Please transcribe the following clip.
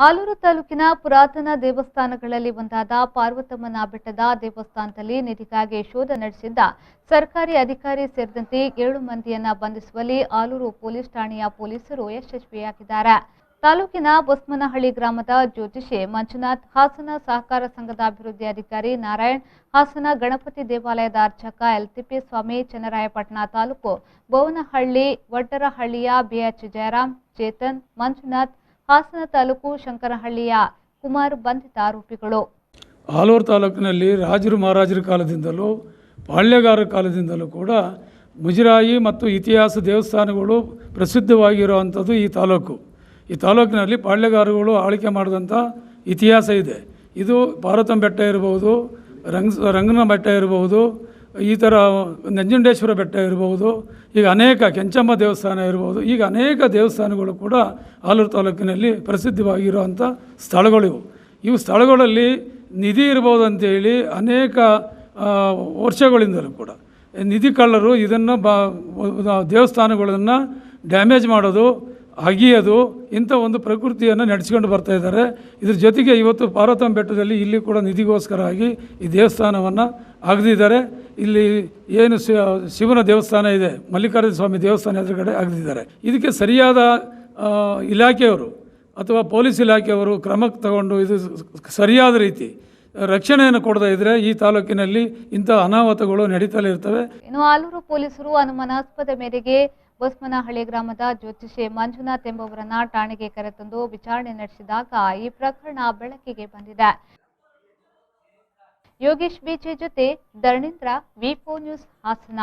ಆಲೂರು ತಾಲೂಕಿನ ಪುರಾತನ ದೇವಸ್ಥಾನಗಳಲ್ಲಿ ಒಂದಾದ ಪಾರ್ವತಮ್ಮನ ಬೆಟ್ಟದ ದೇವಸ್ಥಾನದಲ್ಲಿ ನಿಧಿಗಾಗಿ ಶೋಧ ನಡೆಸಿದ್ದ ಸರ್ಕಾರಿ ಅಧಿಕಾರಿ ಸೇರಿದಂತೆ 7 ಮಂದಿಯನ್ನ ಬಂಧಿಸುವಲ್ಲಿ ಆಲೂರು ಪೊಲೀಸ್ ಠಾಣೆಯ ಪೊಲೀಸರು ಯಶಸ್ವಿಯಾಗಿದ್ದಾರೆ. ತಾಲೂಕಿನ ಬೊಸ್ಮನಹಳ್ಳಿ ಗ್ರಾಮದ ಜ್ಯೋತಿಷಿ ಮಂಜುನಾಥ್, ಹಾಸನ ಸಹಕಾರ ಸಂಘದ ಅಭಿವೃದ್ಧಿ ಅಧಿಕಾರಿ ನಾರಾಯಣ್, ಹಾಸನ ಗಣಪತಿ ದೇವಾಲಯದ ಅರ್ಚಕ ಎಲ್ ತಿಪ್ಪೇಸ್ವಾಮಿ, ಚನ್ನರಾಯಪಟ್ಟಣ ತಾಲೂಕು ಬೋವನಹಳ್ಳಿ ವಡ್ಡರಹಳ್ಳಿಯ ಬಿಎಚ್ ಜಯರಾಮ್, ಚೇತನ್, ಮಂಜುನಾಥ್, ಹಾಸನ ತಾಲೂಕು ಶಂಕರಹಳ್ಳಿಯ ಕುಮಾರ್ ಬಂಧಿತ ಆರೋಪಿಗಳು. ಆಲೂರು ತಾಲೂಕಿನಲ್ಲಿ ರಾಜರು ಮಹಾರಾಜರ ಕಾಲದಿಂದಲೂ ಪಾಳ್ಯಗಾರರ ಕಾಲದಿಂದಲೂ ಕೂಡ ಮುಜರಾಯಿ ಮತ್ತು ಇತಿಹಾಸ ದೇವಸ್ಥಾನಗಳು ಪ್ರಸಿದ್ಧವಾಗಿರುವಂಥದ್ದು ಈ ತಾಲೂಕು. ಈ ತಾಲೂಕಿನಲ್ಲಿ ಪಾಳ್ಯಗಾರಗಳು ಆಳ್ವಿಕೆ ಮಾಡಿದಂಥ ಇತಿಹಾಸ ಇದೆ. ಇದು ಪಾರ್ವತಮ್ಮ ಬೆಟ್ಟ ಇರಬಹುದು, ರಂಗನ ಬೆಟ್ಟ ಇರಬಹುದು, ಈ ಥರ ನಂಜುಂಡೇಶ್ವರ ಬೆಟ್ಟ ಇರಬಹುದು, ಈಗ ಅನೇಕ ಕೆಂಚಮ್ಮ ದೇವಸ್ಥಾನ ಇರಬಹುದು, ಈಗ ಅನೇಕ ದೇವಸ್ಥಾನಗಳು ಕೂಡ ಆಲೂರು ತಾಲೂಕಿನಲ್ಲಿ ಪ್ರಸಿದ್ಧವಾಗಿರುವಂಥ ಸ್ಥಳಗಳಿವು. ಇವು ಸ್ಥಳಗಳಲ್ಲಿ ನಿಧಿ ಇರ್ಬೋದು ಅಂತೇಳಿ ಅನೇಕ ವರ್ಷಗಳಿಂದಲೂ ಕೂಡ ನಿಧಿ ಕಳ್ಳರು ಇದನ್ನು ದೇವಸ್ಥಾನಗಳನ್ನು ಡ್ಯಾಮೇಜ್ ಮಾಡೋದು, ಅಗಿಯೋದು, ಇಂಥ ಒಂದು ಪ್ರಕೃತಿಯನ್ನು ನಡೆಸಿಕೊಂಡು ಬರ್ತಾ ಇದ್ದಾರೆ. ಇದ್ರ ಜೊತೆಗೆ ಇವತ್ತು ಪಾರ್ವತಮ್ಮ ಬೆಟ್ಟದಲ್ಲಿ ಇಲ್ಲಿ ಕೂಡ ನಿಧಿಗೋಸ್ಕರ ಆಗಿ ಈ ದೇವಸ್ಥಾನವನ್ನು ಅಗದಿದ್ದಾರೆ. ಇಲ್ಲಿ ಏನು ಶಿವನ ದೇವಸ್ಥಾನ ಇದೆ, ಮಲ್ಲಿಕಾರ್ಜುನ ಸ್ವಾಮಿ ದೇವಸ್ಥಾನ ಎದುರುಗಡೆ ಅಗದಿದ್ದಾರೆ. ಇದಕ್ಕೆ ಸರಿಯಾದ ಇಲಾಖೆಯವರು ಅಥವಾ ಪೊಲೀಸ್ ಇಲಾಖೆಯವರು ಕ್ರಮಕ್ಕೆ ತಗೊಂಡು ಇದು ಸರಿಯಾದ ರೀತಿ ರಕ್ಷಣೆಯನ್ನು ಕೊಡದೇ ಇದ್ದರೆ ಈ ತಾಲೂಕಿನಲ್ಲಿ ಇಂಥ ಅನಾಹುತಗಳು ನಡೀತಲೇ ಇರ್ತವೆ. ಇನ್ನು ಆಲೂರು ಪೊಲೀಸರು ಅನುಮಾನಾಸ್ಪದ ಮೇರೆಗೆ ಬೊಸ್ಮನಹಳ್ಳಿ ಗ್ರಾಮದ ಜ್ಯೋತಿಷಿ ಮಂಜುನಾಥ್ ಎಂಬುವರನ್ನ ಠಾಣೆಗೆ ಕರೆತಂದು ವಿಚಾರಣೆ ನಡೆಸಿದಾಗ ಈ ಪ್ರಕರಣ ಬೆಳಕಿಗೆ ಬಂದಿದೆ. ಯೋಗೇಶ್ ಬಿಜೆ ಜೊತೆ ಧರ್ಣೇಂದ್ರ, ವಿ4 ನ್ಯೂಸ್, ಹಾಸನ.